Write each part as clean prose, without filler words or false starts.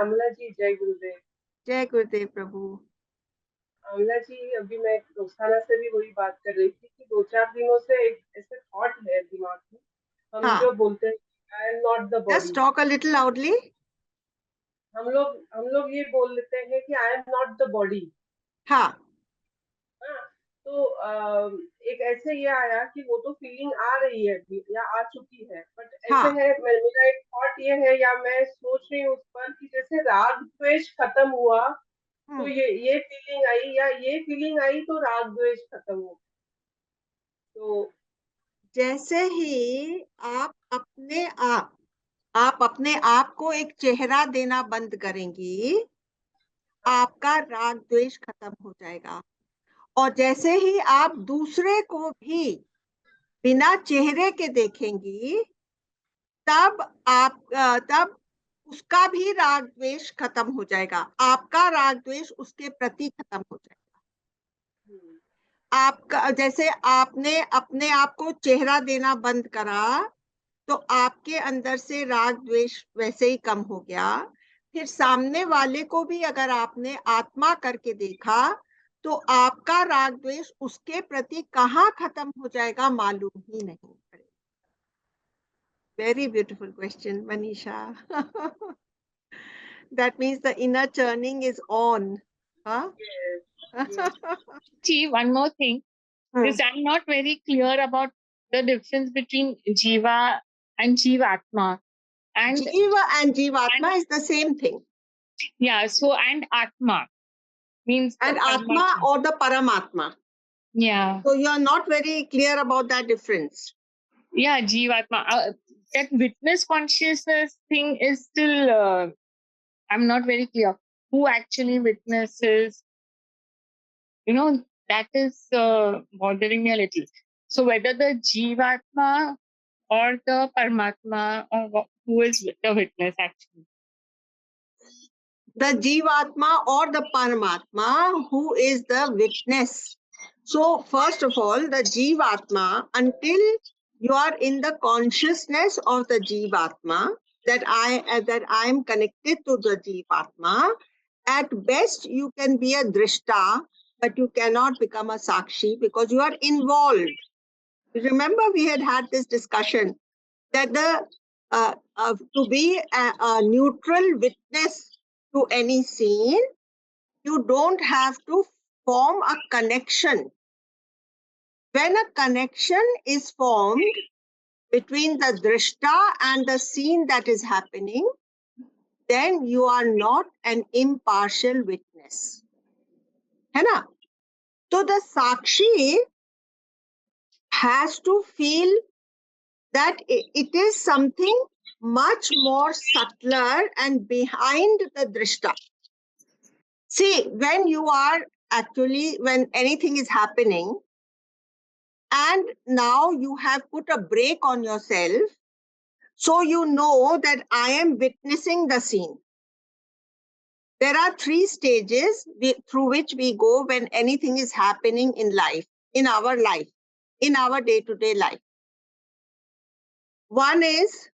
आमला जी, जय गुरुदेव। जय गुरुदेव प्रभु। आमला जी, अभी मैं रोजाना से भी वही बात कर रही थी कि 2-4 दिनों से एक ऐसे थॉट है दिमाग में, हम हाँ, जो बोलते हैं I am not the just body. talk a little loudly. हम लोग ये बोल लेते हैं कि I am not the body. हाँ, हाँ, तो एक ऐसे ये आया कि वो तो फीलिंग आ रही है अभी या आ चुकी है, बट ऐसे हाँ, है मेरा एक थॉट ये है या मैं सोच रही हूँ उस पर कि जैसे राग द्वेष खत्म हुआ तो हम्म। ये फीलिंग आई या ये फीलिंग आई तो राग द्वेष खत्म हो तो जैसे ही आप अपने आप को एक चेहरा देना बंद करेंगी, आपका राग द्वेष खत्म हो जाएगा। और जैसे ही आप दूसरे को भी बिना चेहरे के देखेंगी, तब उसका भी राग द्वेष खत्म हो जाएगा। आपका राग द्वेष उसके प्रति खत्म हो जाएगा। आपका जैसे आपने अपने आप को चेहरा देना बंद करा, तो आपके अंदर से राग द्वेष वैसे ही कम हो गया। फिर सामने वाले को भी अगर आपने आत्मा करके देखा, तो आपका राग द्वेष उसके प्रति कहाँ खत्म हो जाएगा मालूम ही नहीं पड़ेगा। Very beautiful question Manisha. That means the inner churning is on. Huh? yes. See, one more thing is I'm not very clear about the difference between Jiva and Jivatma. And Jiva and Jivatma is the same thing. yeah, so and Atma means And the Atma Paramatma. or the Paramatma. Yeah. So you are not very clear about that difference. Yeah, Jivatma. That witness consciousness thing is still, I'm not very clear. Who actually witnesses? That is bothering me a little. So whether the Jivatma or the Paramatma, or who is the witness actually? The Jivatma or the Paramatma, who is the witness. So first of all, the Jivatma, until you are in the consciousness of the Jivatma, that I am connected to the Jivatma, at best you can be a Drishta, but you cannot become a Sakshi because you are involved. Remember, we had this discussion that to be a neutral witness to any scene, you don't have to form a connection. When a connection is formed between the drishta and the scene that is happening, then you are not an impartial witness. है ना? So the sakshi has to feel that it is something much more subtler and behind the drishta. See, when anything is happening, and now you have put a brake on yourself, so you know that I am witnessing the scene. There are 3 stages through which we go when anything is happening in life, in our day-to-day life. One is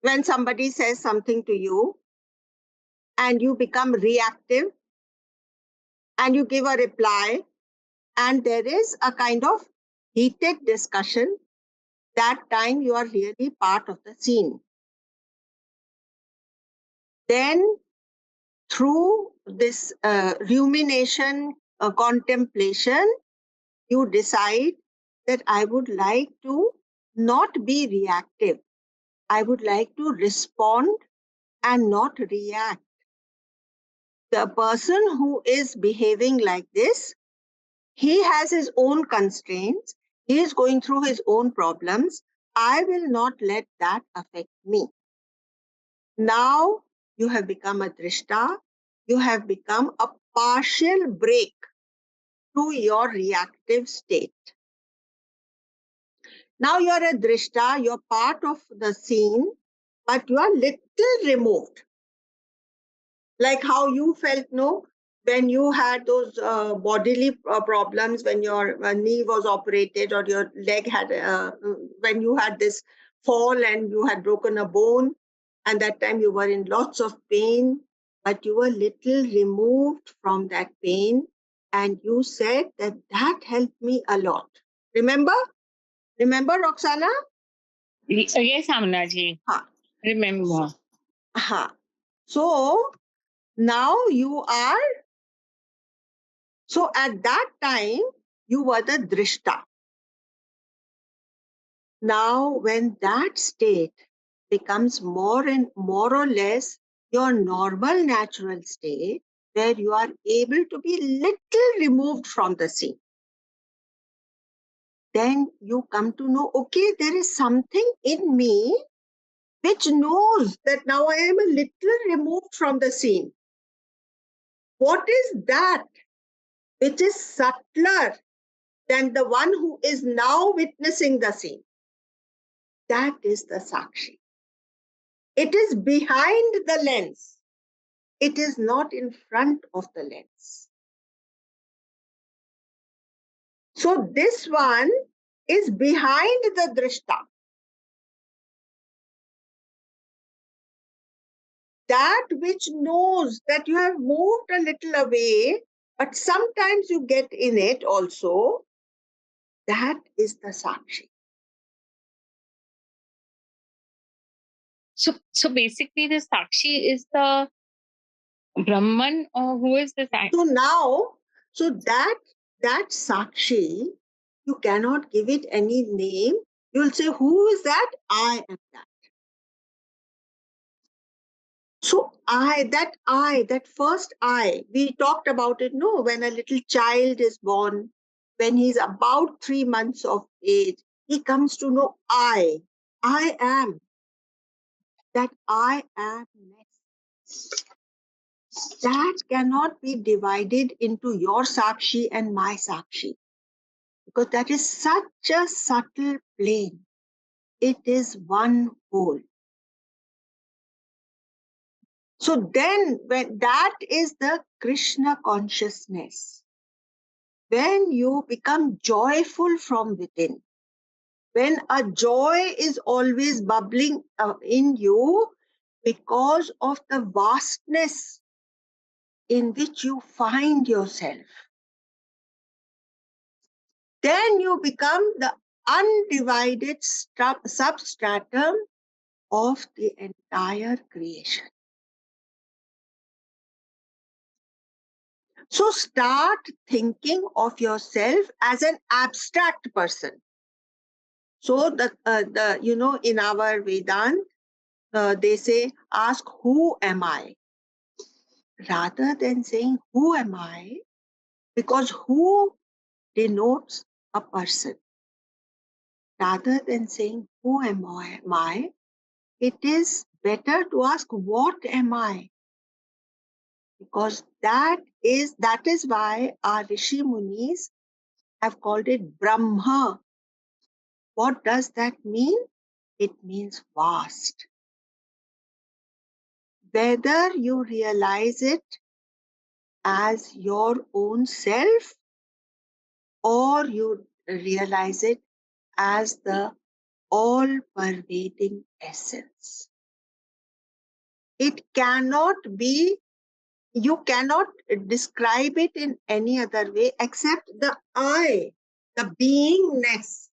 when somebody says something to you and you become reactive and you give a reply, and there is a kind of heated discussion. That time you are really part of the scene. Then through this rumination, contemplation, you decide that I would like to not be reactive. I would like to respond and not react. The person who is behaving like this, he has his own constraints. He is going through his own problems. I will not let that affect me. Now you have become a drishta. You have become a partial break to your reactive state. Now you are a drishta, you're part of the scene, but you are little removed. Like how you felt, no, when you had those bodily problems, when your knee was operated or your leg had, when you had this fall and you had broken a bone, and that time you were in lots of pain, but you were little removed from that pain, and you said that that helped me a lot. Remember? Remember, Roxana? Yes, Amnaji. Ha. Remember. Ha. So now you are, so at that time, you were the drishta. Now, when that state becomes more and more or less your normal natural state, where you are able to be little removed from the scene, then you come to know, okay, there is something in me which knows that now I am a little removed from the scene. What is that which is subtler than the one who is now witnessing the scene? That is the Sakshi. It is behind the lens. It is not in front of the lens. So this one is behind the drishta. That which knows that you have moved a little away, but sometimes you get in it also, that is the Sakshi. So basically, the Sakshi is the Brahman, or who is the Sakshi? So now, so that Sakshi, you cannot give it any name. You'll say, who is that? I am that. So that first I, we talked about it, no, when a little child is born, when he's about 3 months of age, he comes to know I am, that I am-ness. That cannot be divided into your Sakshi and my Sakshi, because that is such a subtle plane. It is one whole. So then, when that is the Krishna consciousness, when you become joyful from within, when a joy is always bubbling in you because of the vastness in which you find yourself, then you become the undivided substratum of the entire creation. So start thinking of yourself as an abstract person. So the in our Vedant, they say, ask who am I? Rather than saying who am I, because who denotes a person. Rather than saying who am I, it is better to ask what am I? Because that is why our Rishi Munis have called it Brahma. What does that mean? It means vast. Whether you realize it as your own self or you realize it as the all-pervading essence. It cannot be, you cannot describe it in any other way except the I, the beingness.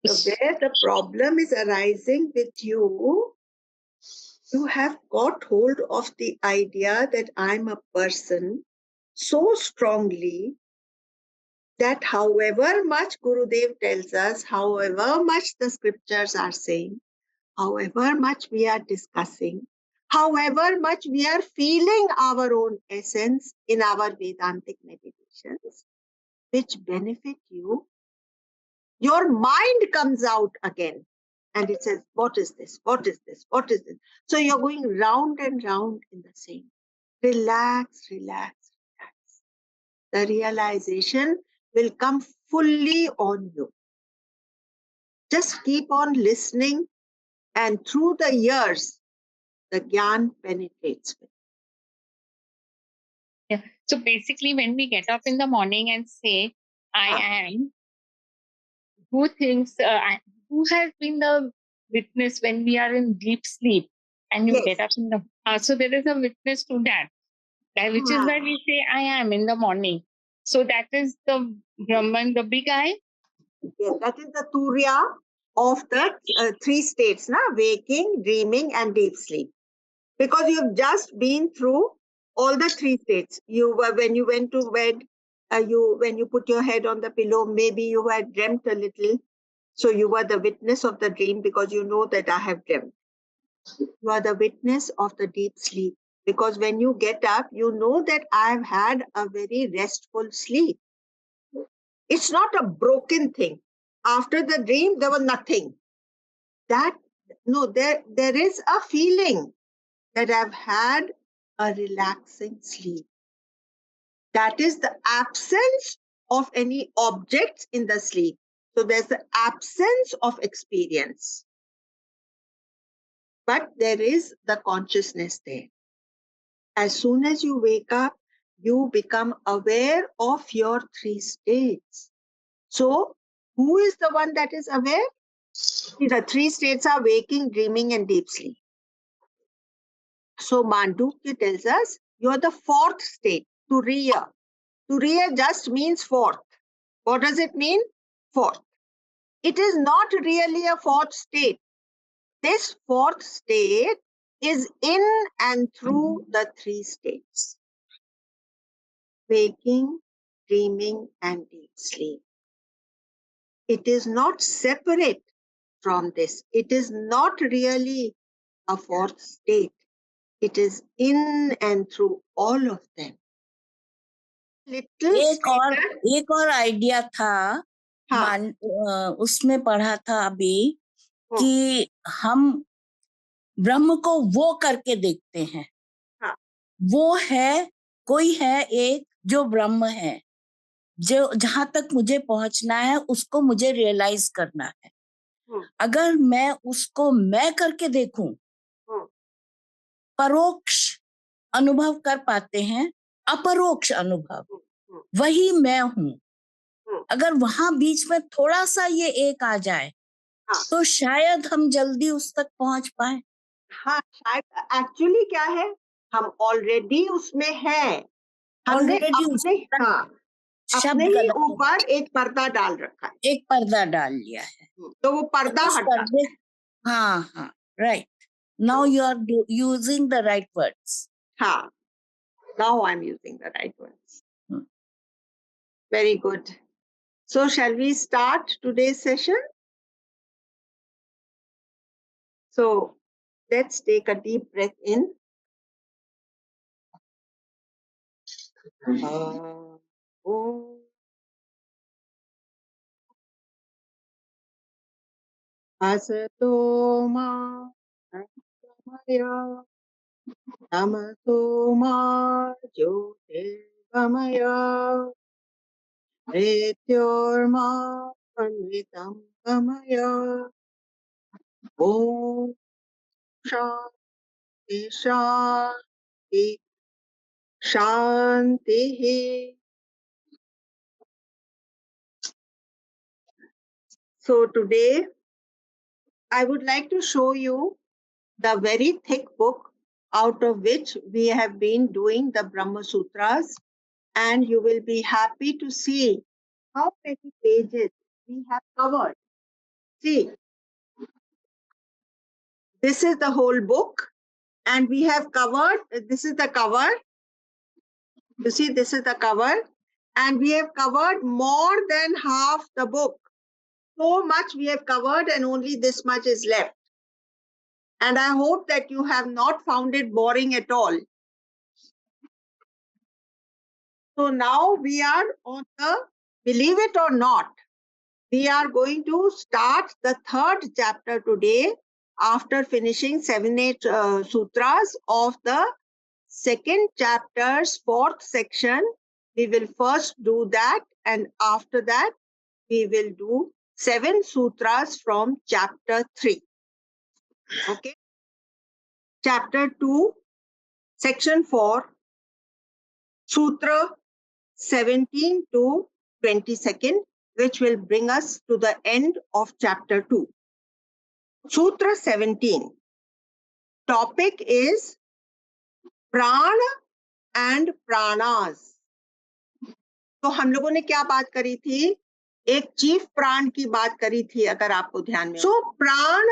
So where the problem is arising with you, you have got hold of the idea that I'm a person so strongly that however much Gurudev tells us, however much the scriptures are saying, however much we are discussing, however much we are feeling our own essence in our Vedantic meditations, which benefit you, your mind comes out again and it says, what is this? What is this? What is this? So you're going round and round in the same. Relax, relax, relax. The realization will come fully on you. Just keep on listening, and through the years, the Gyan penetrates. Yeah. So basically, when we get up in the morning and say, I am, who thinks who has been the witness when we are in deep sleep and you get up in the so there is a witness to that, which is why we say I am in the morning. So that is the Brahman, the big I. Yes, that is the Turiya of the three states, na? Waking, dreaming, and deep sleep. Because you've just been through all the three states. You were, when you went to bed, when you put your head on the pillow, maybe you had dreamt a little. So you were the witness of the dream because you know that I have dreamt. You are the witness of the deep sleep because when you get up, you know that I've had a very restful sleep. It's not a broken thing. After the dream, there was nothing. There is a feeling that I've had a relaxing sleep. That is the absence of any objects in the sleep. So there's the absence of experience. But there is the consciousness there. As soon as you wake up, you become aware of your three states. So who is the one that is aware? The three states are waking, dreaming, and deep sleep. So Mandukya tells us you're the fourth state, Turiya. Turiya just means fourth. What does it mean? Fourth. It is not really a fourth state. This fourth state is in and through the three states. Waking, dreaming, and deep sleep. It is not separate from this. It is not really a fourth state. It is in and through all of them. एक और idea था, उसमें पढ़ा था अभी कि हम ब्रह्म को वो करके देखते हैं। वो है, कोई है एक जो ब्रह्म है, जो जहां तक मुझे पहुंचना है उसको मुझे रियलाइज करना है। अगर मैं उसको मैं करके देखूं, परोक्ष अनुभव कर पाते हैं, अपरोक्ष अनुभव, वही मैं हूं। अगर वहां बीच में थोड़ा सा ये एक आ जाए तो शायद हम जल्दी उस तक पहुंच पाए। हाँ, शायद एक्चुअली क्या है, हम ऑलरेडी उसमें हैं। हमने अपने ही ऊपर एक पर्दा डाल रखा है, एक पर्दा डाल लिया है, तो वो पर्दा हटा। हाँ, right. Now you are using the right words. हाँ, now I'm using the right words. Very good. So shall we start today's session? So let's take a deep breath in. Asato ma Gamaya Tamaso ma Jyotirgamaya Mrityorma Anvitam Gamaya Om Shanti Shanti Shanti. So today I would like to show you the very thick book out of which we have been doing the Brahma Sutras, and you will be happy to see how many pages we have covered. See, this is the whole book, and we have covered, this is the cover. You see, this is the cover, and we have covered more than half the book. So much we have covered, and only this much is left. And I hope that you have not found it boring at all. So now we are on the, believe it or not, we are going to start the third chapter today after finishing 7-8 sutras of the second chapter's fourth section. We will first do that, and after that we will do 7 sutras from chapter 3. Okay. Chapter 2, section 4, sutra 17 to 22nd, which will bring us to the end of chapter 2. सूत्र 17, topic is प्राण and प्राणास। तो हम लोगों ने क्या बात करी थी? एक चीफ प्राण की बात करी थी, अगर आपको ध्यान में। So prana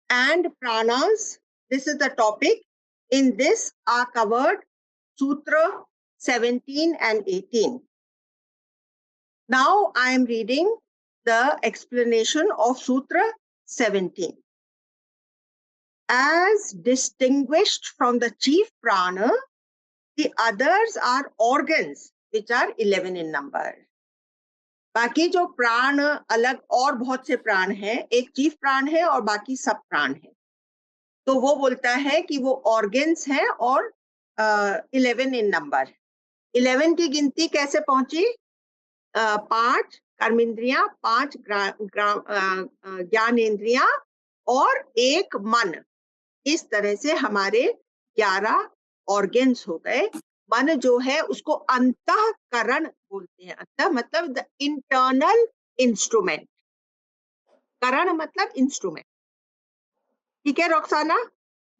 and pranas, this is the topic. In this are covered sutra 17 and 18. Now I am reading the explanation of Sutra 17. As distinguished from the chief prana, the others are organs which are 11 in number. बाकी जो प्राण अलग और बहुत से प्राण हैं, एक चीफ प्राण है और बाकी सब प्राण है। तो वो बोलता है कि वो ऑर्गन्स हैं और 11 इन नंबर। 11 की गिनती कैसे पहुंची? 5 कर्मेंद्रियां, 5 ज्ञानेंद्रियां और 1 मन। इस तरह से हमारे 11 ऑर्गन्स हो गए। मन जो है उसको अंतःकरण बोलते हैं। अंतः मतलब द इंटरनल इंस्ट्रूमेंट, करण मतलब इंस्ट्रूमेंट। ठीक है रोक्साना,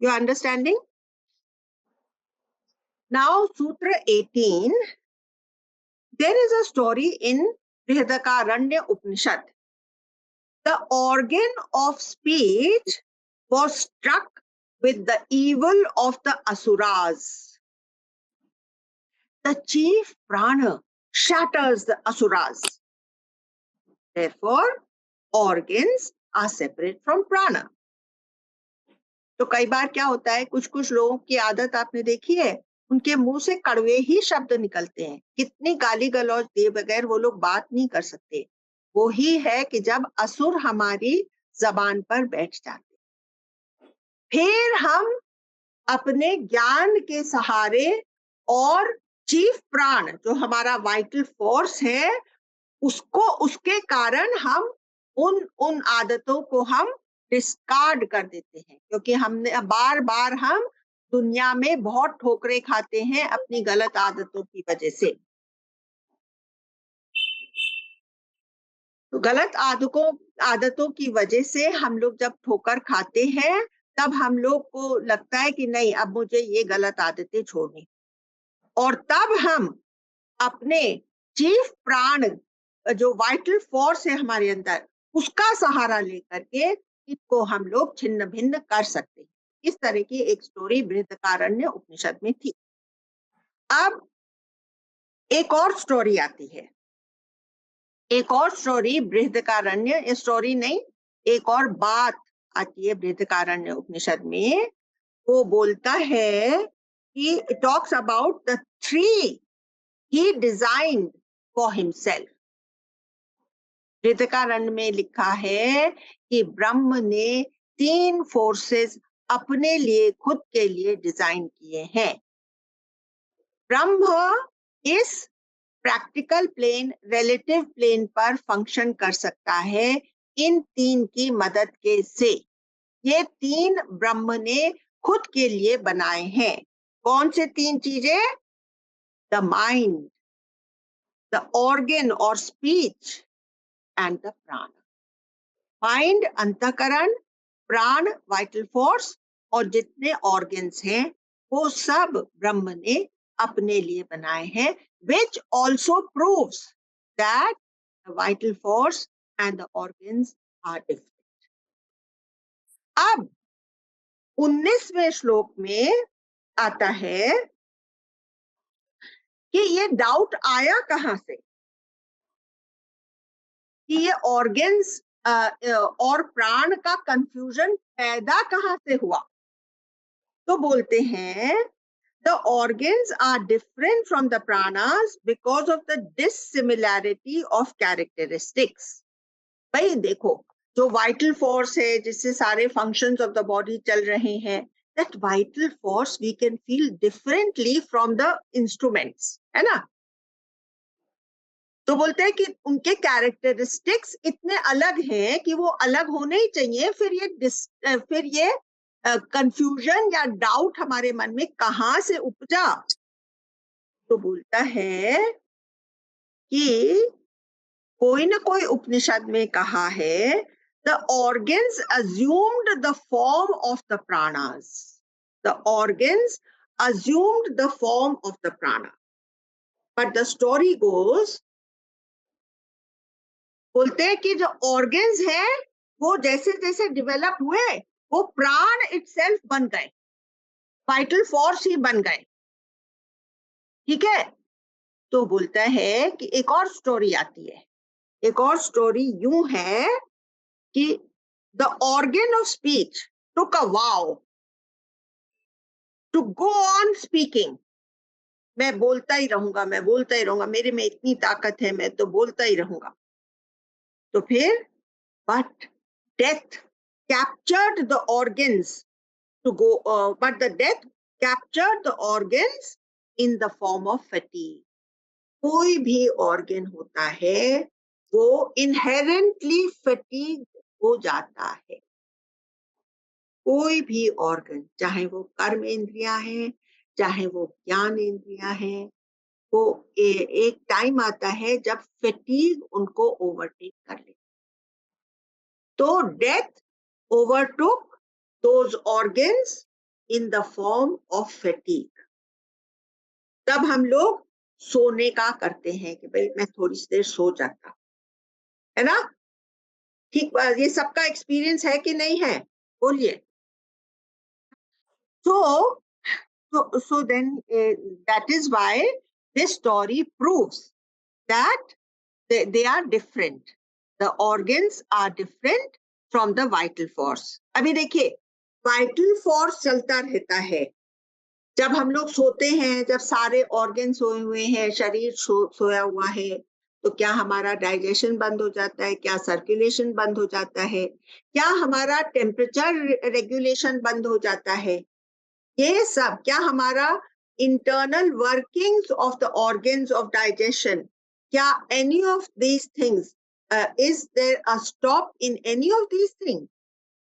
यू अंडरस्टैंडिंग? नाउ सूत्र 18, there is a story in Brihadaranya Upanishad. The organ of speech was struck with the evil of the asuras. The chief prana shatters the asuras. Therefore, organs are separate from prana. तो कई बार क्या होता है, कुछ कुछ लोगों की आदत आपने देखी है, उनके मुंह से कड़वे ही शब्द निकलते हैं। कितनी गाली गलौज दिए बगैर वो लोग बात नहीं कर सकते। वो ही है कि जब असुर हमारी जबान पर बैठ जाते, फिर हम अपने ज्ञान के सहारे और चीफ प्राण जो हमारा वाइटल फोर्स है, उसको, उसके कारण हम उन आदतों को हम डिस्कार्ड कर देते हैं। क्योंकि हमने बार बार हम दुनिया में बहुत ठोकरें खाते हैं अपनी गलत आदतों की वजह से। तो गलत आदतों की वजह से हम लोग जब ठोकर खाते हैं, तब हम लोग को लगता है कि नहीं, अब मुझे ये गलत आदतें छोड़नी, और तब हम अपने चीफ प्राण जो वाइटल फोर्स है हमारे अंदर, उसका सहारा लेकर के इसको हम लोग छिन्न भिन्न कर सकते हैं। इस तरह की एक स्टोरी बृहदारण्यक उपनिषद में थी। अब एक और स्टोरी आती है, एक और स्टोरी बृहदारण्यक स्टोरी नहीं, एक और बात आती है बृहदारण्यक उपनिषद में। वो बोलता है कि it talks about the 3 he designed for himself. Brihadaranyaka में लिखा है कि ब्रह्म ने 3 फोर्सेस अपने लिए, खुद के लिए डिजाइन किए हैं। ब्रह्म इस प्रैक्टिकल प्लेन, रिलेटिव प्लेन पर फंक्शन कर सकता है इन 3 की मदद के से। ये 3 ब्रह्म ने खुद के लिए बनाए हैं। कौन से 3 चीजें? The mind, the organ or speech and the prana. Mind अंतःकरण, प्राण वाइटल फोर्स, और जितने ऑर्गन्स हैं वो सब ब्रह्म ने अपने लिए बनाए हैं, which also proves that the vital force and the organs are different. अब 19वें श्लोक में आता है कि ये डाउट आया कहां से कि ये ऑर्गन्स और प्राण का कंफ्यूजन पैदा कहां से हुआ। तो बोलते हैं the organs are different from the pranas because of the dissimilarity of characteristics. भाई देखो, जो वाइटल फोर्स है जिससे सारे फंक्शंस ऑफ द बॉडी चल रहे हैं, that vital force we can feel differently from the instruments, है ना। तो बोलते हैं कि उनके कैरेक्टरिस्टिक्स इतने अलग हैं कि वो अलग होने ही चाहिए। फिर ये कंफ्यूजन या डाउट हमारे मन में कहां से उपजा। तो बोलता है कि कोई ना कोई उपनिषद में कहा है the organs assumed the form of the pranas. The organs assumed the form of the prana. But the story goes, बोलते हैं कि जो organs है वो जैसे जैसे डेवलप हुए वो प्राण itself बन गए, वाइटल फोर्स ही बन गए. ठीक है. तो बोलता है कि एक और स्टोरी आती है. एक और स्टोरी यूं है कि the organ of speech took a vow to go on speaking. मैं बोलता ही रहूंगा, मैं बोलता ही रहूंगा, मेरे में इतनी ताकत है, मैं तो बोलता ही रहूंगा. तो फिर but death captured the organs to go, but the death captured the organs in the form of fatigue. कोई भी organ होता है वो inherently fatigued हो जाता है. कोई भी organ, चाहे वो कर्म इंद्रियां है, चाहे वो ज्ञान इंद्रियां है, वो एक टाइम आता है जब fatigue उनको ओवरटेक कर ले. तो death overtook those organs in the form of fatigue. तब हम लोग सोने का करते हैं कि भाई मैं थोड़ी सी देर सो जाता, है ना. ठीक, ये सबका एक्सपीरियंस है कि नहीं है, बोलिए. So then that is why this story proves that they are different. The organs are different from the vital force. अभी देखिए, vital force चलता रहता है. जब हम लोग सोते हैं, जब सारे ऑर्गन सोए हुए हैं, शरीर सोया हुआ है, तो क्या हमारा डाइजेशन बंद हो जाता है, क्या सर्कुलेशन बंद हो जाता है, क्या हमारा टेम्परेचर रेगुलेशन बंद हो जाता है, ये सब, क्या हमारा internal workings of the organs of digestion, क्या any of these things, is there a stop in any of these things?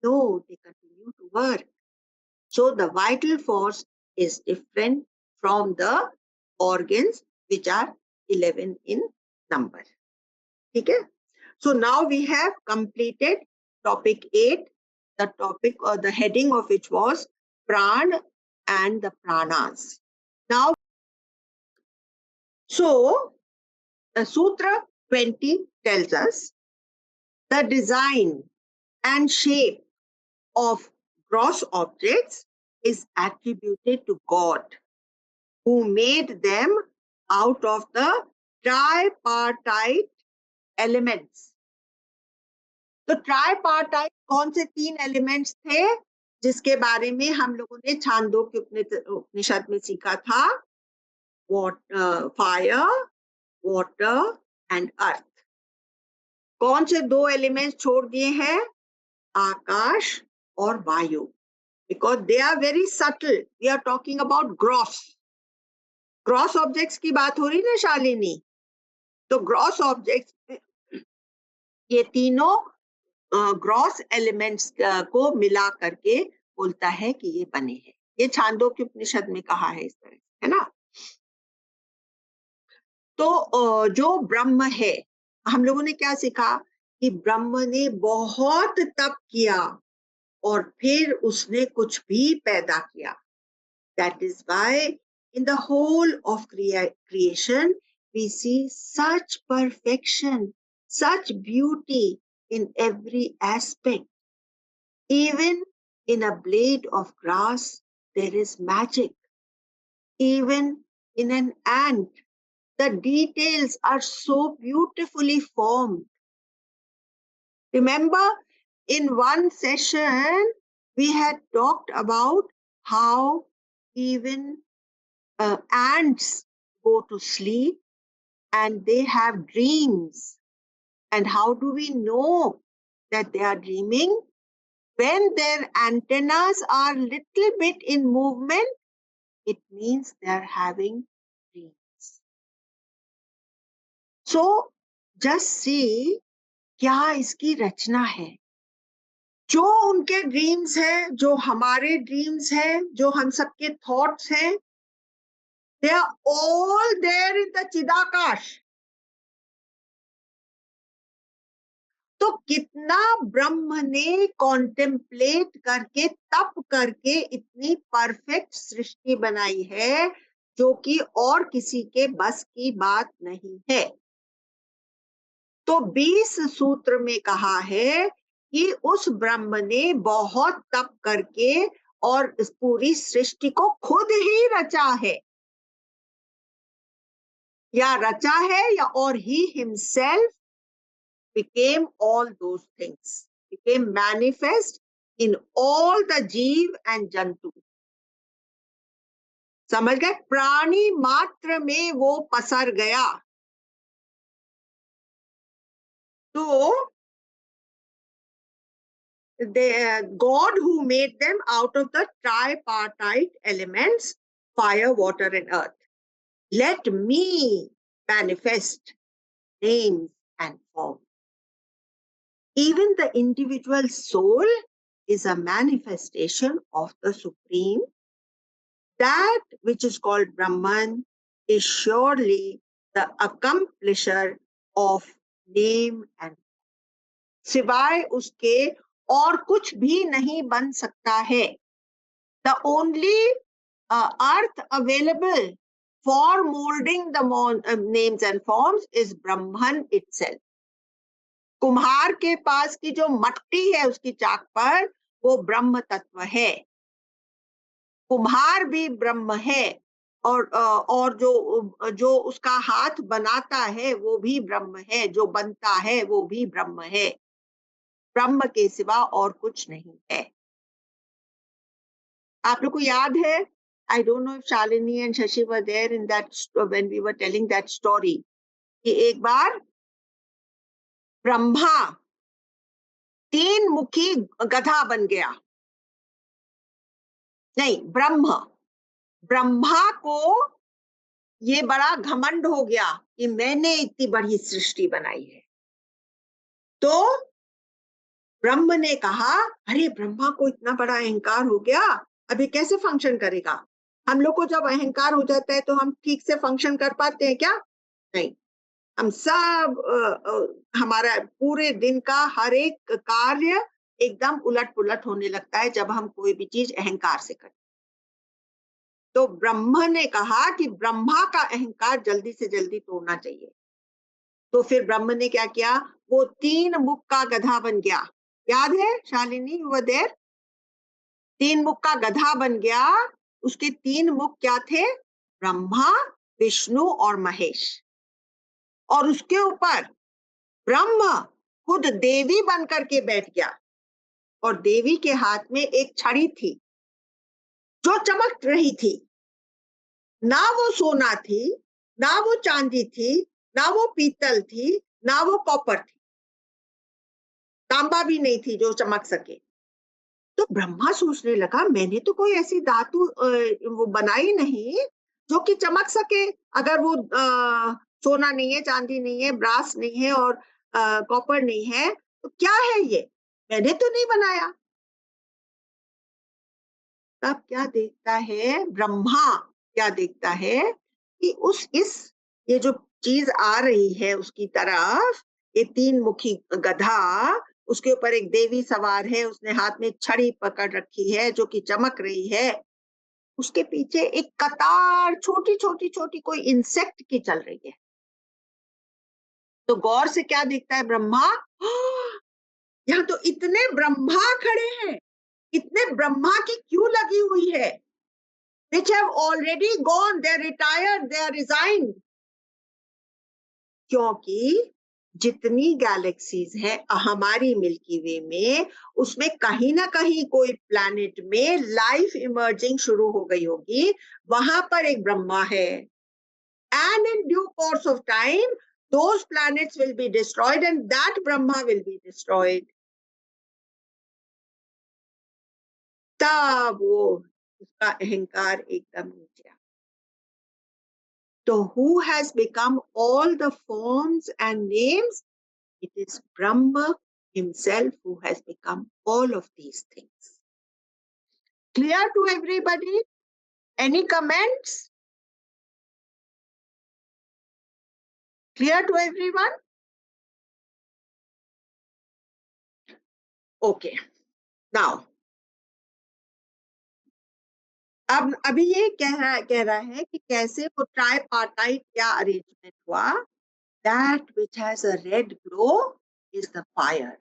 No, they continue to work. So the vital force is different from the organs which are 11 in number. Okay? So now we have completed topic 8, the topic or the heading of which was Pran and the Pranas. Now, so the Sutra 20 tells us the design and shape of gross objects is attributed to God, who made them out of the tripartite elements. तो tripartite कौन से 3 elements थे जिसके बारे में हम लोगों ने छांदोग्य उपनिषद में सीखा था? Fire, water and earth. कौन से 2 एलिमेंट्स छोड़ दिए हैं? आकाश और वायु. Because they are very subtle. We are talking about gross objects की बात हो रही ना शालिनी. तो ग्रॉस ऑब्जेक्ट्स, ये तीनों ग्रॉस एलिमेंट्स को मिला करके बोलता है कि ये बने हैं. ये छांदोग्य उपनिषद में कहा है इस तरह, है ना. तो जो ब्रह्म है, हम लोगों ने क्या सीखा कि ब्रह्म ने बहुत तप किया और फिर उसने कुछ भी पैदा किया. That is why in the whole of creation we see such perfection, such beauty in every aspect. Even in a blade of grass there is magic. Even in an ant, the details are so beautifully formed. Remember, in one session we had talked about how even ants go to sleep and they have dreams. And how do we know that they are dreaming? When their antennas are little bit in movement, it means they are having dreams. So just see क्या इसकी रचना है. जो उनके dreams हैं, जो हमारे dreams हैं, जो हम सबके थॉट्स हैं, they are all there in the Chidakash. तो कितना ब्रह्म ने कॉन्टेम्पलेट करके, तप करके इतनी परफेक्ट सृष्टि बनाई है, जो कि और किसी के बस की बात नहीं है। तो 20 सूत्र में कहा है कि उस ब्रह्म ने बहुत तप करके और इस पूरी सृष्टि को खुद ही रचा है, या रचा है, या और he himself became all those things, became manifest in all the जीव and जंतु। समझ गए? प्राणी मात्र में वो पसर गया। तो God who made them out of the tripartite elements, fire, water and earth, let me manifest names and forms. Even the individual soul is a manifestation of the Supreme. That which is called Brahman is surely the accomplisher of name and सिवाय उसके और कुछ भी नहीं बन सकता है। The only earth available for molding the names and forms is Brahman itself. कुम्हार के पास की जो मट्टी है उसकी चाक पर, वो ब्रह्म तत्व है। कुम्हार भी ब्रह्म है, और जो उसका हाथ बनाता है वो भी ब्रह्म है, जो बनता है वो भी ब्रह्म है। ब्रह्म के सिवा और कुछ नहीं है। आप लोग को याद है, I don't know if Shalini and Shashi were there in that when we were telling that story, कि एक बार ब्रह्मा 3 मुखी गधा बन गया। नहीं, ब्रह्मा को ये बड़ा घमंड हो गया कि मैंने इतनी बड़ी सृष्टि बनाई है। तो ब्रह्म ने कहा, अरे ब्रह्मा को इतना बड़ा अहंकार हो गया, अभी कैसे फंक्शन करेगा? हम लोग को जब अहंकार हो जाता है तो हम ठीक से फंक्शन कर पाते हैं क्या? नहीं। हम सब हमारा पूरे दिन का हर एक कार्य एकदम उलट पुलट होने लगता है जब हम कोई भी चीज अहंकार से करते। तो ब्रह्म ने कहा कि ब्रह्मा का अहंकार जल्दी से जल्दी तोड़ना चाहिए। तो फिर ब्रह्म ने क्या किया? वो 3 मुख का गधा बन गया। याद है शालिनी, यू वर देयर? 3 मुख का गधा बन गया। उसके 3 मुख क्या थे? ब्रह्मा, विष्णु और महेश। और उसके ऊपर ब्रह्म खुद देवी बन करके बैठ गया, और देवी के हाथ में एक छड़ी थी जो चमक रही थी। ना वो सोना थी, ना वो चांदी थी, ना वो पीतल थी, ना वो कॉपर थी, तांबा भी नहीं थी जो चमक सके। तो ब्रह्मा सोचने लगा, मैंने तो कोई ऐसी धातु वो बनाई नहीं जो कि चमक सके। अगर वो सोना नहीं है, चांदी नहीं है, ब्रास नहीं है और कॉपर नहीं है, तो क्या है ये? मैंने तो नहीं बनाया। तब क्या देखता है ब्रह्मा? क्या देखता है कि ये जो चीज आ रही है उसकी तरफ, ये 3 मुखी गधा, उसके ऊपर एक देवी सवार है, उसने हाथ में छड़ी पकड़ रखी है जो कि चमक रही है। उसके पीछे एक कतार छोटी छोटी छोटी कोई इंसेक्ट की चल रही है। तो गौर से क्या देखता है ब्रह्मा? यहाँ तो इतने ब्रह्मा खड़े हैं, इतने ब्रह्मा की क्यों लगी हुई है? which have already gone, they are retired, they are resigned. क्योंकि जितनी गैलेक्सीज है हमारी मिल्की वे में, उसमें कहीं ना कहीं कोई प्लैनेट में लाइफ इमर्जिंग शुरू हो गई होगी, वहां पर एक ब्रह्मा है। And in due course of time those planets will be destroyed and that Brahma will be destroyed. तब वो उसका अहंकार एकदम नीचे आ। So who has become all the forms and names? It is Brahma himself who has become all of these things. Clear to everybody? Any comments? Clear to everyone? Okay. Now, अब अभी ये कह रहा है कि कैसे वो ट्राइपार्टाइट क्या अरेंजमेंट हुआ. That which has a red glow is the fire.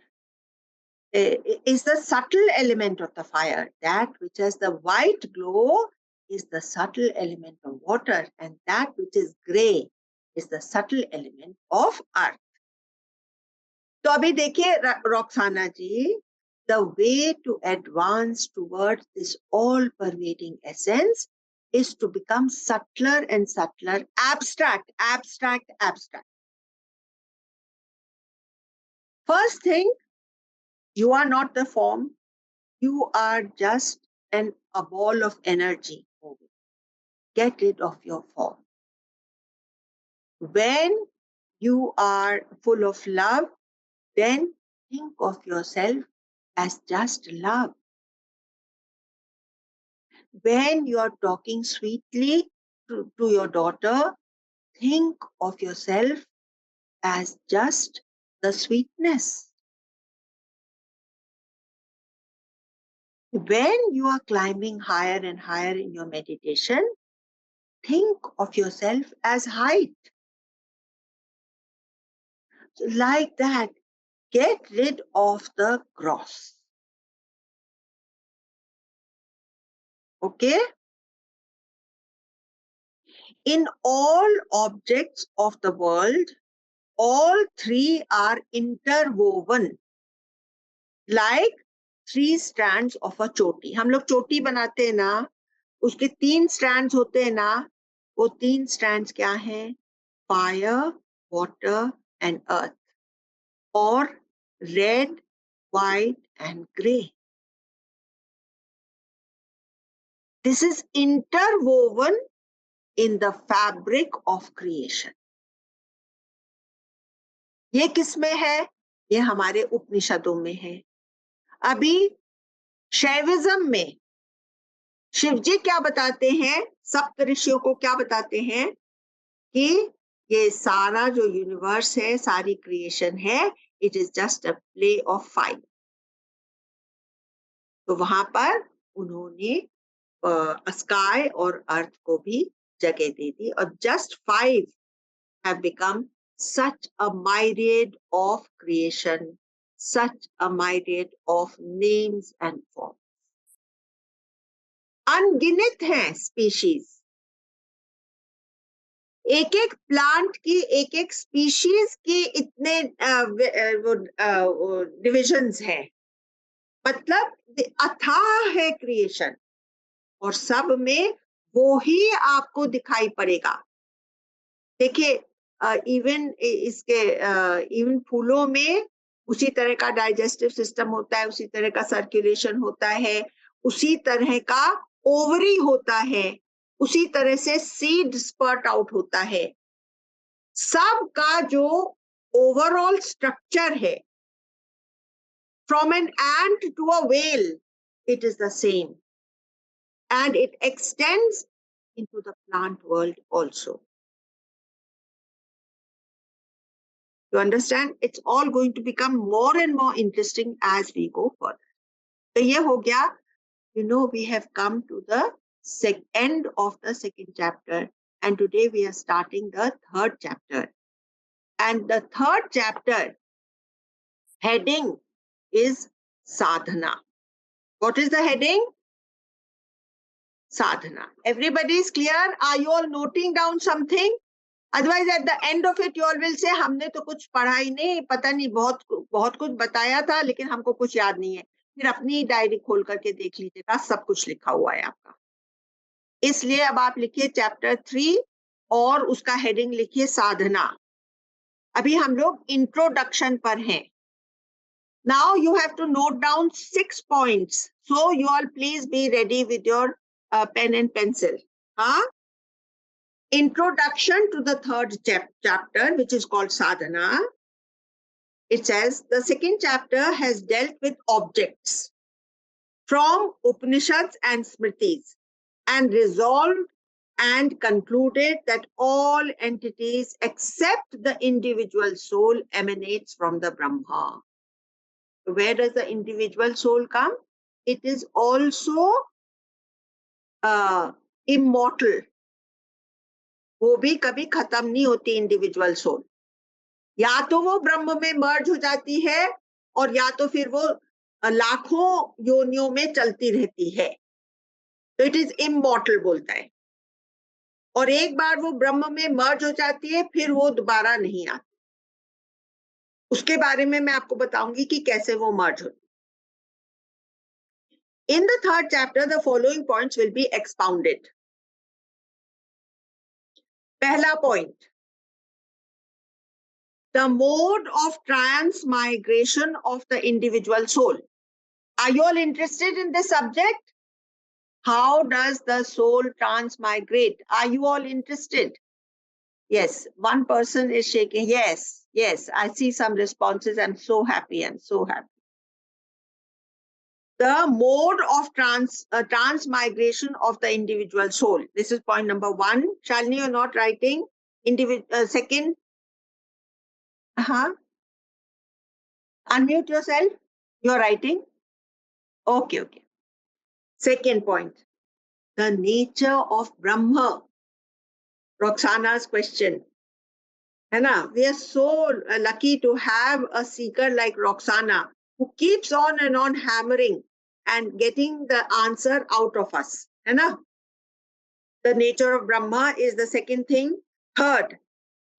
Is the subtle element of the fire. That which has the white glow is the subtle element of water, and that which is gray is the subtle element of earth. तो अभी देखिए रोक्साना जी, the way to advance towards this all-pervading essence is to become subtler and subtler, abstract. First thing, you are not the form. You are just a ball of energy moving. Get rid of your form. When you are full of love, then think of yourself as just love. When you are talking sweetly to your daughter, think of yourself as just the sweetness. When you are climbing higher and higher in your meditation, think of yourself as height. So like that, get rid of the gross. Okay? In all objects of the world, all three are interwoven like 3 strands of a choti. हम लोग चोटी बनाते हैं ना, उसके 3 strands होते हैं ना, वो 3 strands क्या हैं? Fire, water and earth, or red, white and gray. This is interwoven in the fabric of creation. ये किस में है? ये हमारे उपनिषदों में है. अभी शैविज्म में शिवजी क्या बताते हैं? सप्त ऋषियों को क्या बताते हैं कि ये सारा जो यूनिवर्स है, सारी क्रिएशन है, it is just a play of five. तो वहां पर उन्होंने स्काई और अर्थ को भी जगह दे दी, और just 5 have become such a myriad of creation, such a myriad of names and forms. अनगिनत हैं स्पीशीज. एक एक प्लांट की, एक एक स्पीशीज की इतने डिविजन्स हैं. मतलब अथाह है क्रिएशन, और सब में वो ही आपको दिखाई पड़ेगा. देखिए इवन इसके इवन फूलों में उसी तरह का डाइजेस्टिव सिस्टम होता है, उसी तरह का सर्कुलेशन होता है, उसी तरह का ओवरी होता है, उसी तरह से सीड स्पर्ट आउट होता है. सब का जो ओवरऑल स्ट्रक्चर है, from an ant to a whale, it is the same, and it extends into the plant world also. You understand? It's all going to become more and more interesting as we go further. So ye ho gaya. You know, we have come to the end of the second chapter, and today we are starting the third chapter. And the third chapter heading is sadhana. What is the heading? Sadhana. Everybody is clear? Are you all noting down something? Otherwise, at the end of it, you all will say, हमने तो कुछ पढ़ा ही नहीं, पता नहीं, बहुत कुछ बताया था, लेकिन हमको कुछ याद नहीं है. फिर अपनी डायरी खोल करके देख लीजिएगा, सब कुछ लिखा हुआ है आपका. इसलिए अब आप लिखिए चैप्टर 3 और उसका हेडिंग लिखिए साधना. अभी हम लोग इंट्रोडक्शन पर हैं. Now you have to note down 6 points. So you all please be ready with your pen and pencil. Introduction to the third chapter, which is called sadhana. It says the second chapter has dealt with objects from Upanishads and Smritis, and resolved and concluded that all entities except the individual soul emanates from the Brahma. where does the individual soul come? It is also immortal. वो भी कभी खत्म नहीं होती individual soul. या तो वो ब्रह्म में मर्ज हो जाती है और या तो फिर वो लाखों योनियों में चलती रहती है. तो इट इज इमॉर्टल बोलता है. और एक बार वो ब्रह्म में मर्ज हो जाती है फिर वो दोबारा नहीं आती. उसके बारे में मैं आपको बताऊंगी कि कैसे वो मर्ज होती. In the third chapter, the following points will be expounded. पहला point, the mode of transmigration of the individual soul. Are you all interested in this subject? How does the soul transmigrate? Are you all interested? Yes, one person is shaking. Yes, yes, I see some responses. I'm so happy. I'm so happy. The mode of transmigration of the individual soul. This is point number 1. Shalini, you're not writing. Second. Unmute yourself. You're writing. Okay, okay. Second point. The nature of Brahma. Roxana's question. Hannah, we are so lucky to have a seeker like Roxana who keeps on and on hammering and getting the answer out of us. Hannah? The nature of Brahma is the second thing. Third,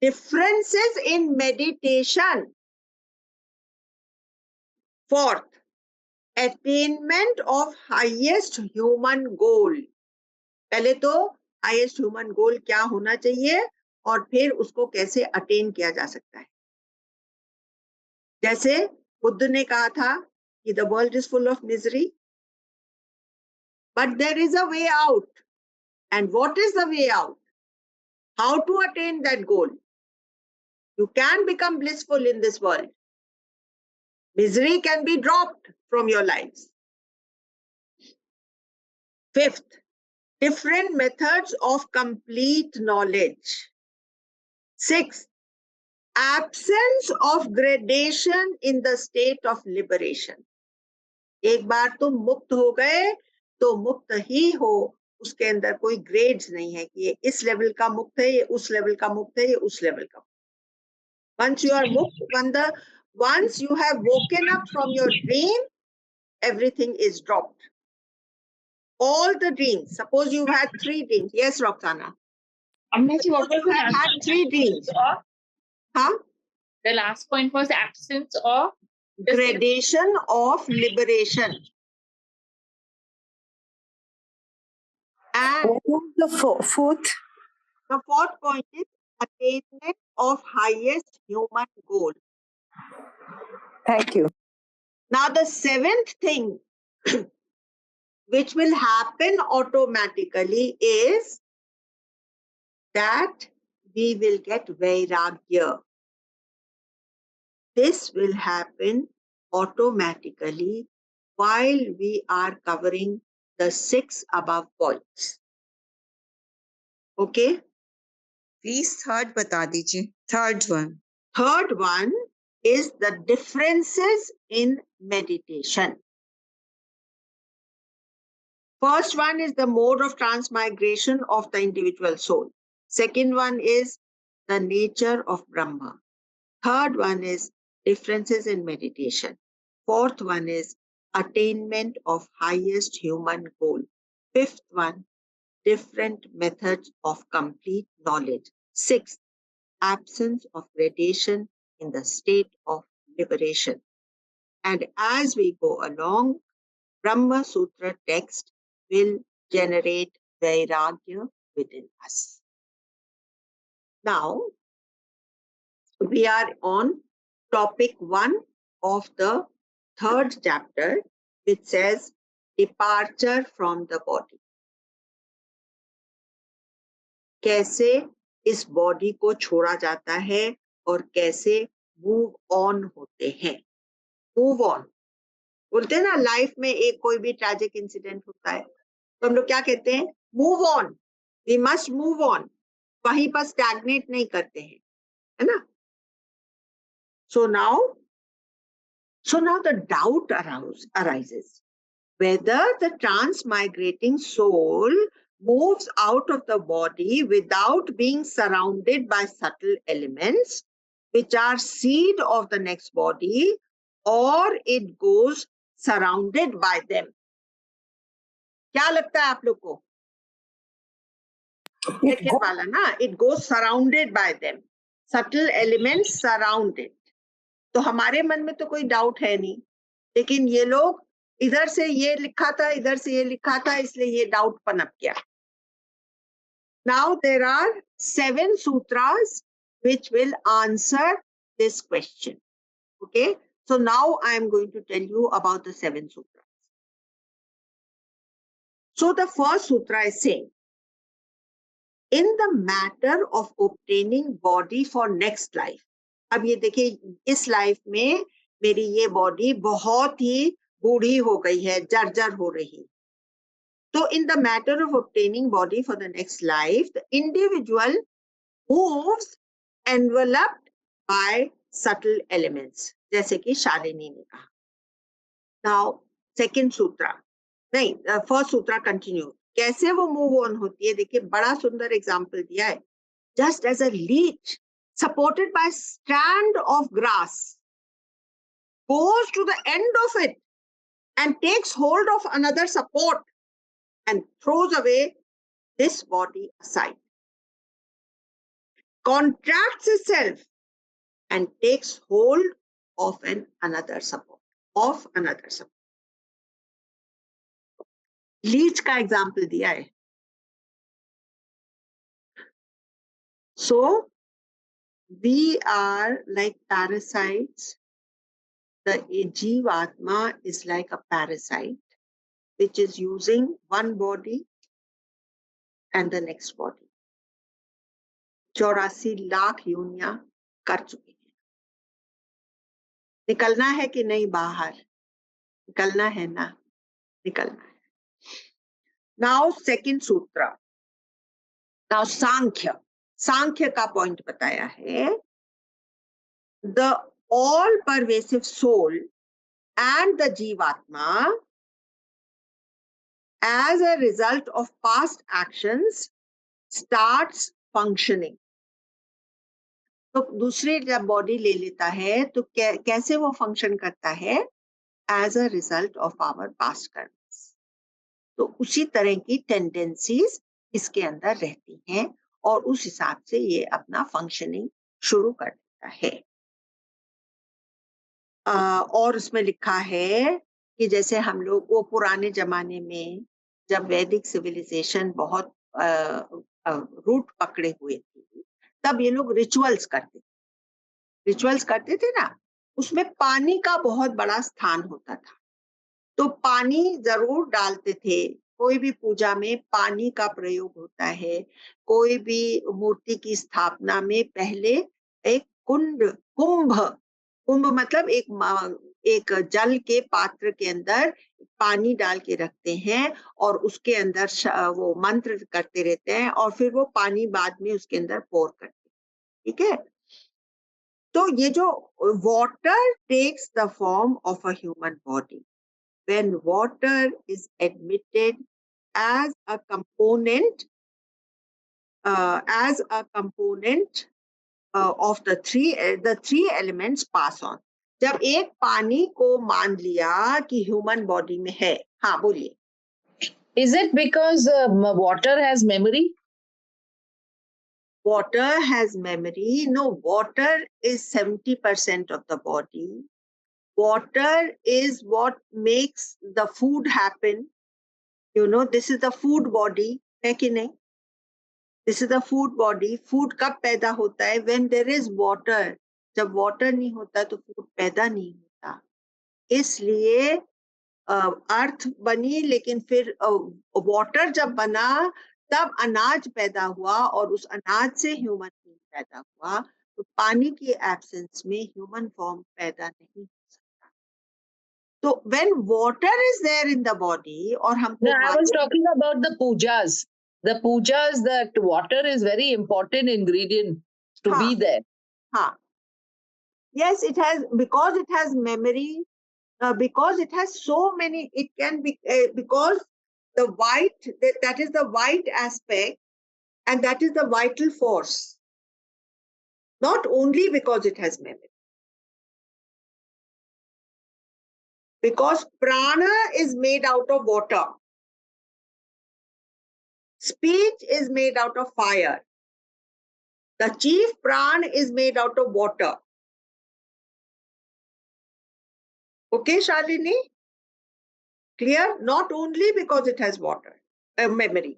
differences in meditation. Fourth, attainment of highest human goal. पहले तो highest human goal क्या होना चाहिए और फिर उसको कैसे attain किया जा सकता है. जैसे बुद्ध ने कहा था कि the world is full of misery, but there is a way out. And what is the way out? How to attain that goal? You can become blissful in this world. Misery can be dropped from your lives. Fifth, different methods of complete knowledge. Sixth, absence of gradation in the state of liberation. एक बार तुम मुक्त हो गए तो मुक्त ही हो. उसके अंदर कोई ग्रेड्स नहीं है कि ये इस लेवल का मुक्त है, ये उस लेवल का मुक्त है, ये उस लेवल का. Once you are mukt, once you have woken up from your dream, everything is dropped. All the dreams. Suppose you've had 3 dreams. Yes, Roxana. Ammaji, what was You have had 3 dreams. Huh? The last point was absence of Gradation of liberation. And the fourth? The fourth point is attainment of highest human goal. Thank you. Now the seventh thing which will happen automatically is that we will get vairagya. This will happen automatically while we are covering the 6 above points. Okay? Please third bata dijiye. Third one. Third one is the differences in meditation. First one is the mode of transmigration of the individual soul. Second one is the nature of Brahma. Third one is differences in meditation. Fourth one is attainment of highest human goal. Fifth one, different methods of complete knowledge. Sixth, absence of gradation in the state of liberation. And as we go along, Brahma Sutra text will generate vairagya within us. Now, we are on topic 1 of the 3rd chapter, which says departure from the body. कैसे इस body को छोड़ा जाता है और कैसे move on होते हैं. मूव ऑन बोलते हैं ना, लाइफ में एक कोई भी ट्रैजिक इंसिडेंट होता है तो हम लोग क्या कहते हैं, move on, we must move on. वहीं पर स्टैग्नेट नहीं करते हैं, है ना. So now So now the doubt arises whether the transmigrating soul moves out of the body without being surrounded by subtle elements, which are seed of the next body, or it goes surrounded by them. क्या लगता है आप लोग को? Second वाला ना, it goes surrounded by them. Subtle elements surround it. तो हमारे मन में तो कोई डाउट है नहीं, लेकिन ये लोग इधर से ये लिखा था, इधर से ये लिखा था, इसलिए ये डाउट पनप गया. Now there are 7 sutras which will answer this question. Okay, so now I am going to tell you about the 7 sutras. So the first sutra is saying, in the matter of obtaining body for next life. अब ये देखिए, इस life में मेरी ये body बहुत ही बूढ़ी हो गई है, जर्जर हो रही. So in the matter of obtaining body for the next life, the individual moves enveloped by subtle elements, जैसे कि शालिनी ने कहा. Now, second sutra, नहीं, first sutra continue. कैसे वो move on होती है? देखिए, बड़ा सुंदर example दिया है. Just as a leech supported by strand of grass goes to the end of it and takes hold of another support and throws away this body aside, contracts itself and takes hold of another support, leech का example दिया है. So we are like parasites. The Jivatma is like a parasite which is using one body and the next body. 84 lakh योनियां कर चुके हैं. निकलना है कि नहीं बाहर? निकलना है ना? निकलना है. Now second sutra. Now सांख्य का पॉइंट बताया है. The all pervasive soul and the Jivatma, as a result of past actions, starts functioning. तो दूसरी जब बॉडी ले लेता है तो कैसे वो फंक्शन करता है? As a result of our past karmas. तो उसी तरह की टेंडेंसीज इसके अंदर रहती हैं और उस हिसाब से ये अपना फंक्शनिंग शुरू कर देता है. और उसमें लिखा है कि जैसे हम लोग वो पुराने जमाने में जब वैदिक सिविलाइजेशन बहुत रूट पकड़े हुए थे, तब ये लोग रिचुअल्स करते थे ना. उसमें पानी का बहुत बड़ा स्थान होता था, तो पानी जरूर डालते थे. कोई भी पूजा में पानी का प्रयोग होता है. कोई भी मूर्ति की स्थापना में पहले एक कुंभ मतलब एक जल के पात्र के अंदर पानी डाल के रखते हैं और उसके अंदर वो मंत्र करते रहते हैं और फिर वो पानी बाद में उसके अंदर पोर करते हैं. ठीक है. तो ये जो water takes the form of a human body. When water is admitted as a component of the three elements pass on. जब एक पानी को मान लिया कि ह्यूमन बॉडी में है. हाँ बोलिए. Is it because water has memory? Water has memory. No, water is 70% of the body. Water is what makes the food happen. You know, this is the food body. है कि नहीं? This is the food body. Food कब पैदा होता है? When there is water. जब water नहीं होता तो food पैदा नहीं होता. इसलिए अर्थ बनी, लेकिन फिर water जब बना तब अनाज पैदा हुआ और उस अनाज से ह्यूमन बीइंग पैदा हुआ. तो पानी की एब्सेंस में ह्यूमन फॉर्म पैदा नहीं. So when water is there in the body, or No, I was talking about the pujas. The pujas, that water is very important ingredient to be there. Yes, it has, because it has memory. because it has so many, it can be, because the white, that is the white aspect, and that is the vital force. Not only because it has memory. Because prana is made out of water. Speech is made out of fire. The chief pran is made out of water. Okay, Shalini? Clear? Not only because it has water, memory.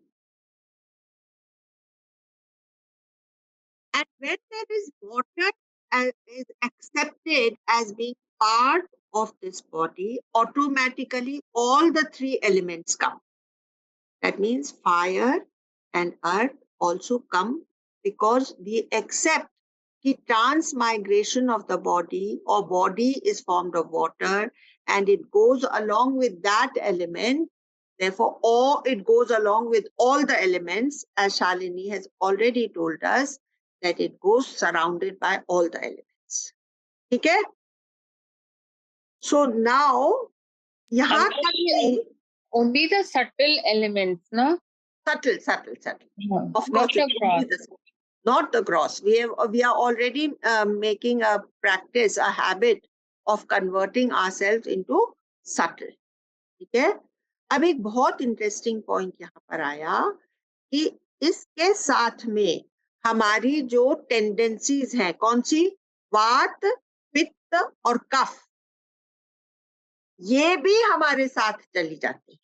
And when there is water is accepted as being part of this body, automatically all the three elements come. That means fire and earth also come, because we accept the transmigration of the body, or body is formed of water and it goes along with that element. Therefore, it goes along with all the elements, as Shalini has already told us, that it goes surrounded by all the elements. Okay? So now, yahan only the subtle elements, no? Subtle. No, Of not course, the gross. not the gross. We are already making a practice, a habit of converting ourselves into subtle. ठीक है? अब एक बहुत interesting point यहाँ पर आया कि इसके साथ में हमारी जो टेंडेंसीज हैं, कौन सी? वात, पित्त और कफ, ये भी हमारे साथ चली जाती है.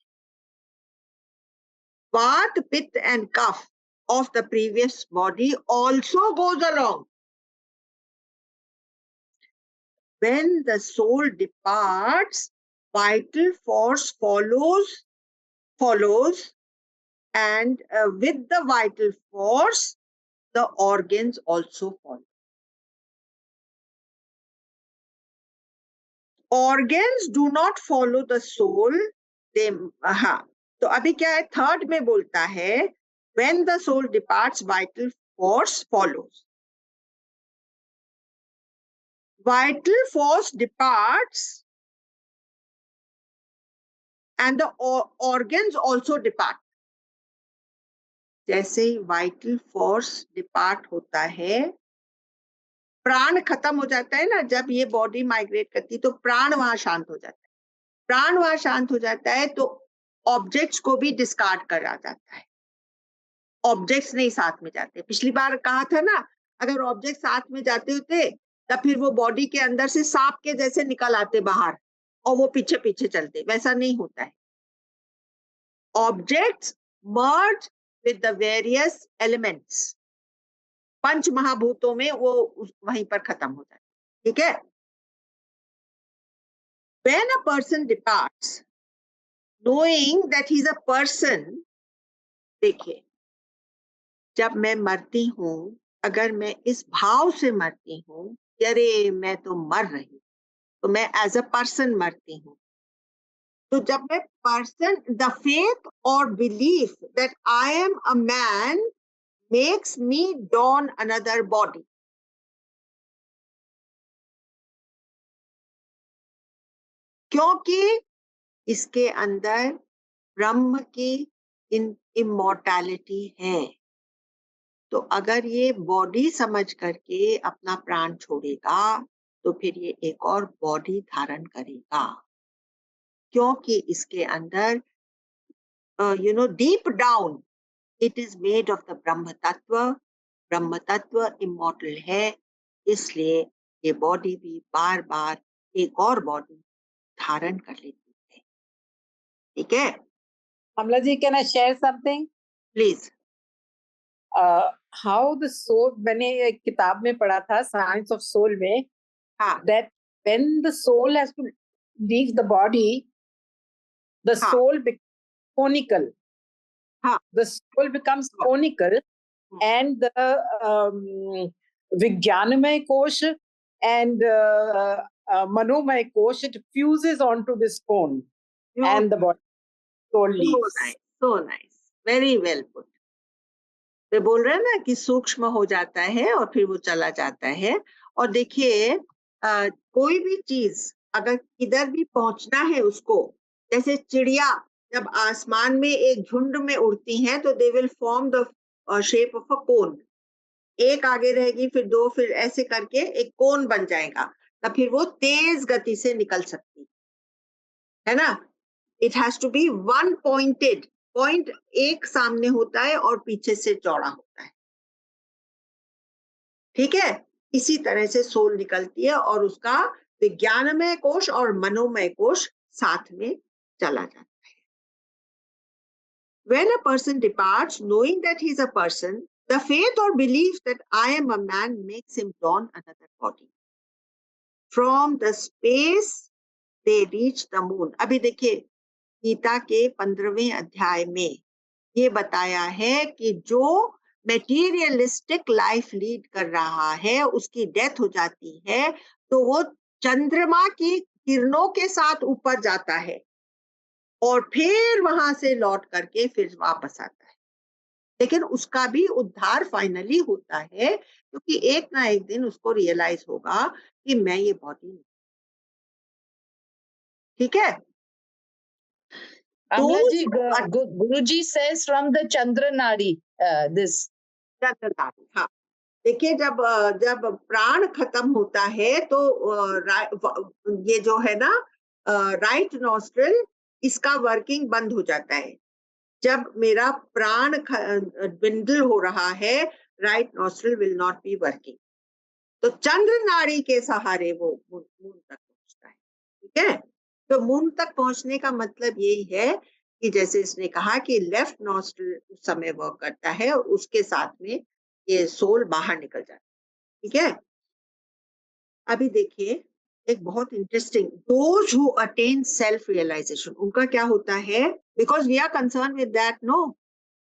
Vata, Pitta and Kapha of the previous body also goes along. When the soul departs, vital force follows, and with the vital force, the organs also follow. Organs do not follow the soul. They, तो अभी क्या है? Third में बोलता है, when the soul departs, vital force follows. Vital force departs and the organs also depart. जैसे ही vital force depart होता है, प्राण खत्म हो जाता है ना, जब ये बॉडी माइग्रेट करती है तो प्राण वहां शांत हो जाता है. प्राण वहां शांत हो जाता है तो ऑब्जेक्ट्स को भी डिस्कार्ड करा जाता है. ऑब्जेक्ट्स नहीं साथ में जाते. पिछली बार कहा था ना, अगर ऑब्जेक्ट साथ में जाते होते तब फिर वो बॉडी के अंदर से सांप के जैसे निकल आते बाहर और वो पीछे पीछे चलते. वैसा नहीं होता है. Objects merge with the various elements. पंच महाभूतों में वो वहीं पर खत्म हो जाए. ठीक है? When a person departs, knowing that he's a person, देखिए, जब मैं मरती हूँ, अगर मैं इस भाव से मरती हूँ, अरे मैं तो मर रही, तो मैं एज अ पर्सन मरती हूँ. तो जब मैं पर्सन, द फेथ और belief that I am a man makes me don another body. क्योंकि इसके अंदर ब्रह्म की इमोर्टैलिटी है. तो अगर ये बॉडी समझ करके अपना प्राण छोड़ेगा तो फिर ये एक और बॉडी धारण करेगा, क्योंकि इसके अंदर deep down it is made of the ब्रह्म तत्व इमोर्टल है, इसलिए ये बॉडी भी बार बार एक और बॉडी धारण कर लेती है. ठीक है? Amla ji, can I share something? Please. How the soul, मैंने एक किताब में पढ़ा था, Science of Soul में, that when the soul has to leave the body, the soul becomes conical. The soul becomes conical, and the Vijnanamay kosh and Manomay kosh, it fuses onto this cone, and the body soul leaves. So nice, very well put. वे बोल रहे हैं ना कि सूक्ष्म हो जाता है और फिर वो चला जाता है. और देखिए, कोई भी चीज अगर किधर भी पहुंचना है उसको, जैसे चिड़िया जब आसमान में एक झुंड में उड़ती हैं तो they will form the shape of a cone, एक आगे रहेगी फिर दो, फिर ऐसे करके एक कोन बन जाएगा, तब फिर वो तेज गति से निकल सकती है ना। It has to be one pointed, point एक सामने होता है और पीछे से चौड़ा होता है, ठीक है। इसी तरह से सोल निकलती है और उसका विज्ञानमय कोश और मनोमय कोश साथ में चला जाता है। When a person departs knowing that he is a person, the faith or belief that I am a man makes him don another body. From the space they reach the moon. अभी देखिए गीता के 15वें अध्याय में ये बताया है कि जो मेटीरियलिस्टिक लाइफ लीड कर रहा है उसकी डेथ हो जाती है तो वो चंद्रमा की किरणों के साथ ऊपर जाता है और फिर वहां से लौट करके फिर वापस आता है, लेकिन उसका भी उद्धार फाइनली होता है क्योंकि एक ना एक दिन उसको रियलाइज होगा कि मैं ये बॉडी नहीं, ठीक है। Amla ji, Guruji says from the Chandra Nadi, this. हाँ, देखिए जब जब प्राण खत्म होता है तो ये जो है ना राइट नॉस्ट्रिल, इसका वर्किंग बंद हो जाता है। जब मेरा प्राण dwindle हो रहा है, right nostril will not be working, तो चंद्र नाड़ी के सहारे वो मून तक पहुंचता है, ठीक है। तो मून तक पहुंचने का मतलब यही है कि जैसे इसने कहा कि लेफ्ट नॉस्ट्रिल उस समय वर्क करता है और उसके साथ में ये सोल बाहर निकल जाता है, ठीक है। अभी देखिए एक बहुत interesting, those who attain self realization, उनका क्या होता है, because we are concern with that, no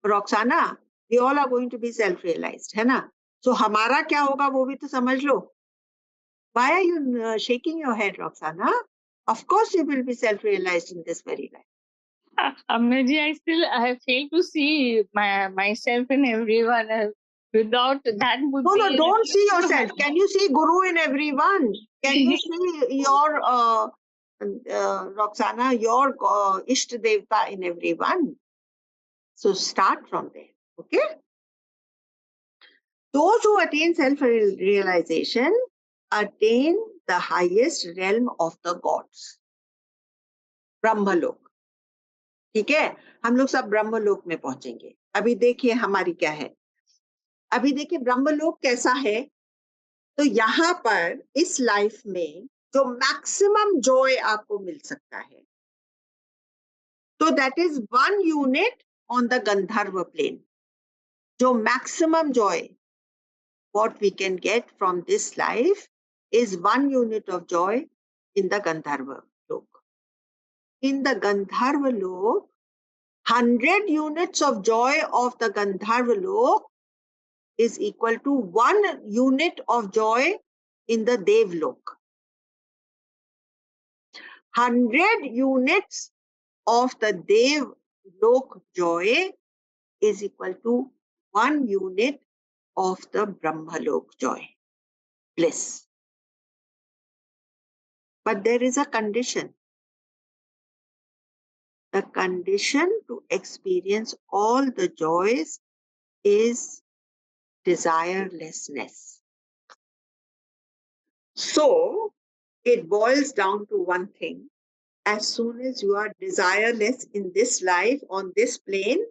Roxana, we all are going to be self realized, है ना। सो हमारा क्या होगा वो भी तो समझ लो। Why are you shaking your head, Roxana? Of course you will be self-realized in this very life. Amnaji, I fail to see myself in everyone. Without that would No, be... don't see yourself. Can you see Guru in everyone? Can you see your, Roxana, your Ishta Devta in everyone? So start from there, okay? Those who attain self-realization attain the highest realm of the gods, ब्रह्मलोक, ठीक है। हम लोग सब ब्रह्मलोक में पहुंचेंगे। अभी देखिए हमारी क्या है, अभी देखिए ब्रह्मलोक कैसा है। तो यहाँ पर इस लाइफ में जो मैक्सिमम जॉय आपको मिल सकता है, तो that is 1 unit on the Gandharva plane. जो maximum Joy what we can get from this life is 1 unit of joy in the Gandharva lok. In the Gandharva lok, 100 units of joy of the Gandharva lok is equal to 1 unit of joy in the Dev lok. 100 units of the Dev lok joy is equal to 1 unit of the Brahmalok joy, bliss. But there is a condition. The condition to experience all the joys is desirelessness. So it boils down to one thing. As soon as you are desireless in this life, on this plane,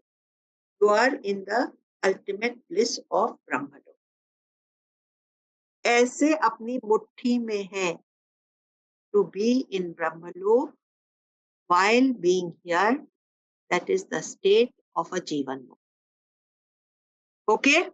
you are in the ultimate bliss of Brahmalok. ऐसे अपनी मुट्ठी में है, to be in Brahmalok while being here, that is the state of a Jivan. Okay?